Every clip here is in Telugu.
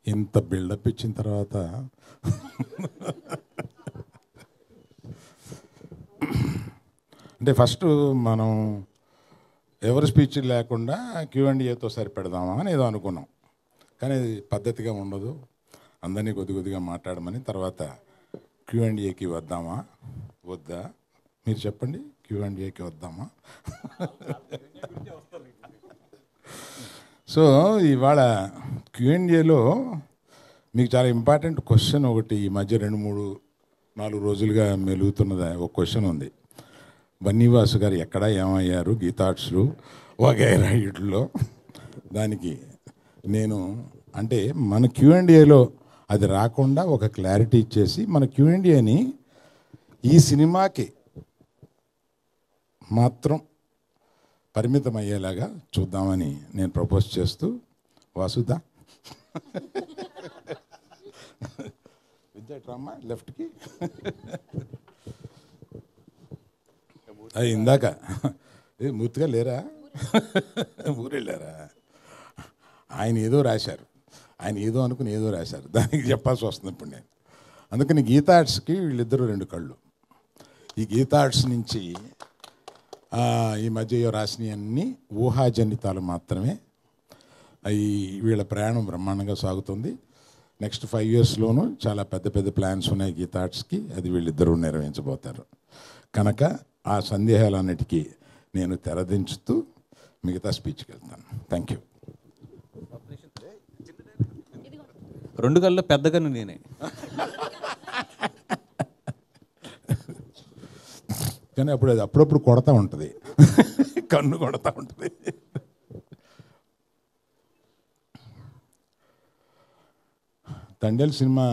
ఇంత బిల్డప్ ఇచ్చిన తర్వాత అంటే ఫస్ట్ మనం ఎవరి స్పీచ్ లేకుండా Q&Aతో సరిపెడదామా అని ఏదో అనుకున్నాం. కానీ అది పద్ధతిగా ఉండదు, అందరినీ కొద్ది కొద్దిగా మాట్లాడమని. తర్వాత Q&Aకి వద్దామా వద్దా మీరు చెప్పండి, Q&Aకి వద్దామా? సో ఇవాళ Q&Aలో మీకు చాలా ఇంపార్టెంట్ క్వశ్చన్ ఒకటి ఈ మధ్య 2-3-4 రోజులుగా మెలుగుతున్నది ఒక క్వశ్చన్ ఉంది. బన్నీవాసు గారు ఎక్కడ ఏమయ్యారు గీతార్ట్స్లు వగైరా ఇట్లో. దానికి నేను అంటే మన Q&Aలో అది రాకుండా ఒక క్లారిటీ ఇచ్చేసి మన Q&Aని ఈ సినిమాకి మాత్రం పరిమితం అయ్యేలాగా చూద్దామని నేను ప్రపోజ్ చేస్తూ, వాసుదా విద్యాట్రమ్మ లెఫ్ట్కి అది ఇందాక మూర్తిగా లేరా, ఊరెళ్ళారా? ఆయన ఏదో రాశారు, ఆయన ఏదో అనుకుని ఏదో రాశారు, దానికి చెప్పాల్సి వస్తుంది ఇప్పుడు నేను. అందుకని గీతార్ట్స్కి వీళ్ళిద్దరూ 2 కళ్ళు. ఈ గీతార్ట్స్ నుంచి ఈ మధ్య రాసినవన్నీ ఊహాజనితాలు మాత్రమే. అవి వీళ్ళ ప్రయాణం బ్రహ్మాండంగా సాగుతుంది. నెక్స్ట్ 5 yearsలోనూ చాలా పెద్ద పెద్ద ప్లాన్స్ ఉన్నాయి గీతార్ట్స్కి, అది వీళ్ళిద్దరూ నిర్వహించబోతారు. కనుక ఆ సందేహాలన్నిటికీ నేను తెరదించుతూ మిగతా స్పీచ్కి వెళ్తాను. Thank you. 2 కళ్ళలో పెద్దగాను నేనే. కానీ అప్పుడు అది అప్పుడప్పుడు కొడతా ఉంటుంది, కన్ను కొడతా ఉంటుంది. తండేల్ సినిమా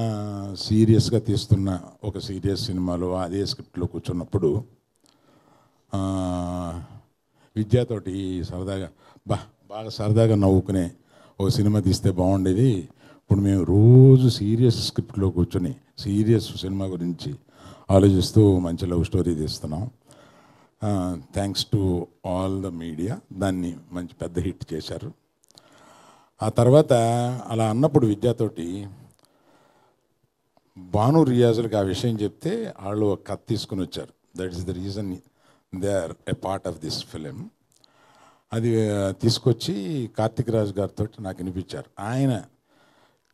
సీరియస్గా తీస్తున్న ఒక సీరియస్ సినిమాలో అదే స్క్రిప్ట్లో కూర్చున్నప్పుడు విద్యాతోటి సరదాగా బాగా సరదాగా నవ్వుకునే ఓ సినిమా తీస్తే బాగుండేది. ఇప్పుడు మేము రోజు సీరియస్ స్క్రిప్ట్లో కూర్చొని సీరియస్ సినిమా గురించి ఆలోచిస్తూ మంచి లవ్ స్టోరీ తీస్తున్నాం. Thanks to all the media, దాన్ని మంచి పెద్ద హిట్ చేశారు. ఆ తర్వాత అలా అన్నప్పుడు విద్యాతోటి భాను రియాజులకు ఆ విషయం చెప్తే వాళ్ళు ఒక కథ తీసుకుని వచ్చారు. That is the reason they are a part of this film. అది తీసుకొచ్చి కార్తిక్ రాజ్ గారితో నాకు వినిపించారు. ఆయన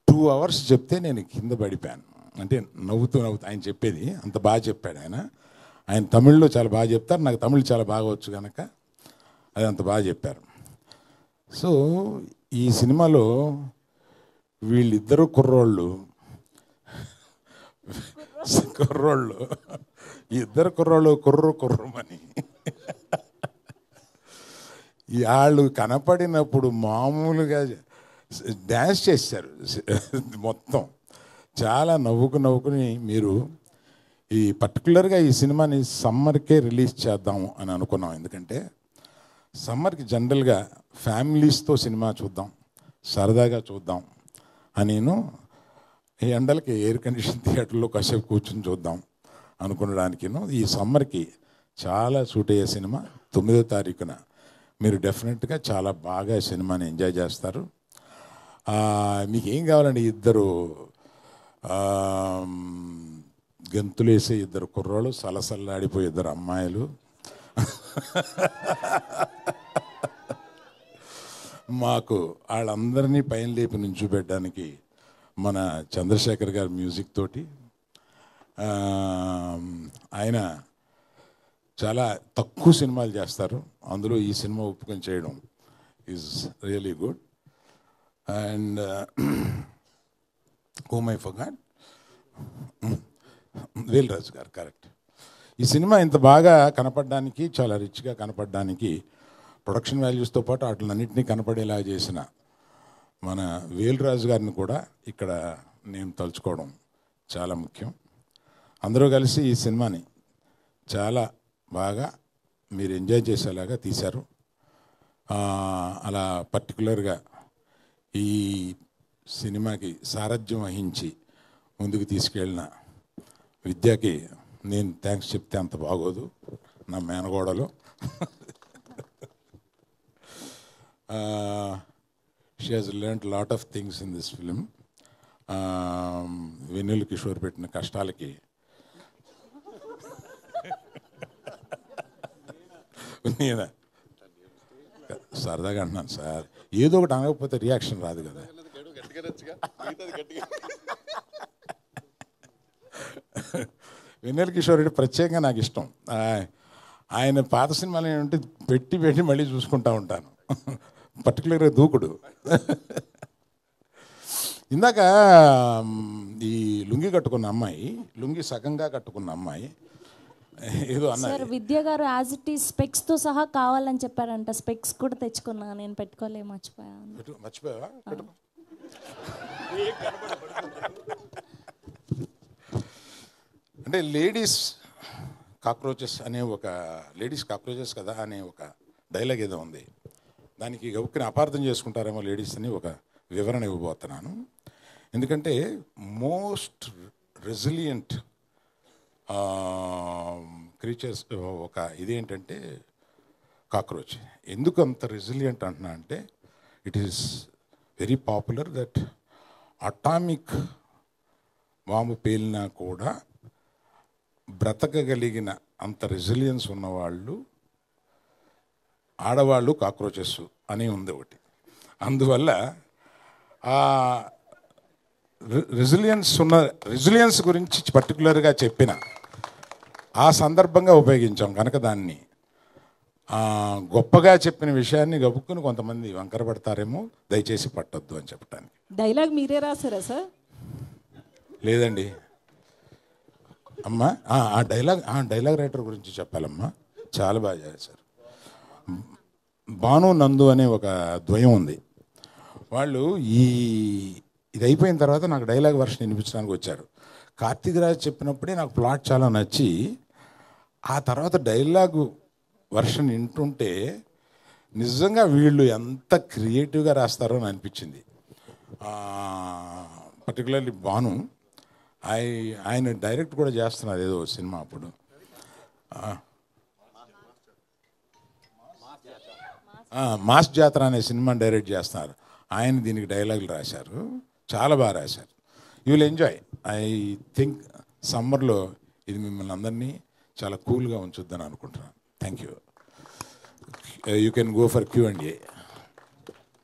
2 hours చెప్తే నేను కింద పడిపోయాను. అంటే నవ్వుతూ ఆయన చెప్పేది అంత బాగా చెప్పాడు. ఆయన తమిళ్లో చాలా బాగా చెప్తారు, నాకు తమిళ్ చాలా బాగా వచ్చు కనుక అది అంత బాగా చెప్పారు. సో ఈ సినిమాలో వీళ్ళిద్దరూ కుర్రోళ్ళు ఇద్దరు కుర్రోళ్ళు కుర్రమని వాళ్ళు కనపడినప్పుడు మామూలుగా డ్యాన్స్ చేశారు మొత్తం. చాలా నవ్వుకుని మీరు ఈ పర్టికులర్గా ఈ సినిమాని సమ్మర్కే రిలీజ్ చేద్దాము అని అనుకున్నాం. ఎందుకంటే సమ్మర్కి జనరల్గా ఫ్యామిలీస్తో సినిమా చూద్దాం, సరదాగా చూద్దాం అని, ఈ ఎండలకి ఎయిర్ కండిషన్ థియేటర్లో కాసేపు కూర్చొని చూద్దాం అనుకునడానికి. ఈ సమ్మర్కి చాలా సూట్ అయ్యే సినిమా. 9వ తారీఖున మీరు డెఫినెట్గా చాలా బాగా సినిమాని ఎంజాయ్ చేస్తారు. మీకు ఏం కావాలండి, ఇద్దరు గెంతులేసే 2 కుర్రోళ్ళు, సలసల్లాడిపోయే 2 అమ్మాయిలు, మాకు వాళ్ళందరినీ పైన లేపి నుంచోబెట్టడానికి మన చంద్రశేఖర్ గారి మ్యూజిక్ తోటి. ఆయన చాలా తక్కువ సినిమాలు చేస్తారు, అందులో ఈ సినిమా ఒప్పుకొని చేయడం is really good. And whom I forgot, Vel Raju గారు, కరెక్ట్. ఈ సినిమా ఇంత బాగా కనపడడానికి, చాలా రిచ్గా కనపడడానికి, ప్రొడక్షన్ వాల్యూస్తో పాటు వాటిలన్నింటినీ కనపడేలా చేసిన మన వేల్ రాజు గారిని కూడా ఇక్కడ నేను తలుచుకోవడం చాలా ముఖ్యం. అందరూ కలిసి ఈ సినిమాని చాలా బాగా మీరు ఎంజాయ్ చేసేలాగా తీశారు. అలా పర్టికులర్గా ఈ సినిమాకి సారథ్యం వహించి ముందుకు తీసుకెళ్ళిన విద్యకి నేను థ్యాంక్స్ చెప్తే అంత బాగోదు, నా మేనగోడలు. She has learned lot of things in this film. Vennela Kishore పెట్టిన కష్టాలకి నేనా సరదాగా అంటున్నాను సార్, ఏదో ఒకటి అనకపోతే రియాక్షన్ రాదు కదా. వెన్నెల కిషోర్ రెడ్డి ప్రత్యేకంగా నాకు ఇష్టం. ఆయన పాత సినిమాలు ఏంటంటే పెట్టి పెట్టి మళ్ళీ చూసుకుంటూ ఉంటాను. పర్టికులర్గా దూకుడు. ఇందాక ఈ లుంగి కట్టుకున్న అమ్మాయి, లుంగి సగంగా కట్టుకున్న అమ్మాయి ఏదో సార్ విద్య గారు యాజ్ ఇట్ ఈస్ స్పెక్స్ తో సహా కావాలని చెప్పారంట. స్పెక్స్ కూడా తెచ్చుకున్నా, నేను పెట్టుకోలే, మర్చిపోయావా? అంటే లేడీస్ కాక్రోచెస్ కదా అనే ఒక డైలాగ్ ఏదో ఉంది. దానికి గౌక్కిని అపార్థం చేసుకుంటారేమో లేడీస్ అని ఒక వివరణ ఇవ్వబోతున్నాను. ఎందుకంటే మోస్ట్ రెసిలియంట్ క్రీచర్స్ ఒక ఇదేంటంటే కాక్రోచ్. ఎందుకు అంత రెసిలియంట్ అంటున్నా అంటే it is very popular that atomic bomb పేలినా కూడా బ్రతకగలిగిన అంత రెసిలియన్స్ ఉన్నవాళ్ళు ఆడవాళ్ళు కాక్రోచెస్ అని ఉంది ఒకటి. అందువల్ల ఆ రెసిలియన్స్ గురించి పర్టికులర్గా చెప్పిన ఆ సందర్భంగా ఉపయోగించాం కనుక దాన్ని గొప్పగా చెప్పిన విషయాన్ని గబుక్కుని కొంతమంది వంకర పడతారేమో, దయచేసి పట్టొద్దు అని చెప్పడానికి. డైలాగ్ మీరే రాసారా సార్? లేదండి అమ్మా, ఆ డైలాగ్ రైటర్ గురించి చెప్పాలమ్మా. చాలా బాగా చేశారు. భాను నందు అనే ఒక ద్వయం ఉంది. వాళ్ళు ఇది అయిపోయిన తర్వాత నాకు డైలాగ్ వర్షన్ వినిపించడానికి వచ్చారు. కార్తీక్ రాజ్ చెప్పినప్పుడే నాకు ప్లాట్ చాలా నచ్చి ఆ తర్వాత డైలాగు వర్షన్ వింటుంటే నిజంగా వీళ్ళు ఎంత క్రియేటివ్గా రాస్తారో అని అనిపించింది. పర్టికులర్లీ భాను, ఆయన డైరెక్ట్ కూడా చేస్తున్నారు ఏదో సినిమా. అప్పుడు మాస్ జాతర అనే సినిమా డైరెక్ట్ చేస్తున్నారు. ఆయన దీనికి డైలాగులు రాశారు, చాలా బాగా రాశారు. You will enjoy. I think సమ్మర్లో ఇది మిమ్మల్ని అందరినీ చాలా కూల్గా ఉంచుద్దని అనుకుంటున్నాను. Thank you. You can go for Q&A.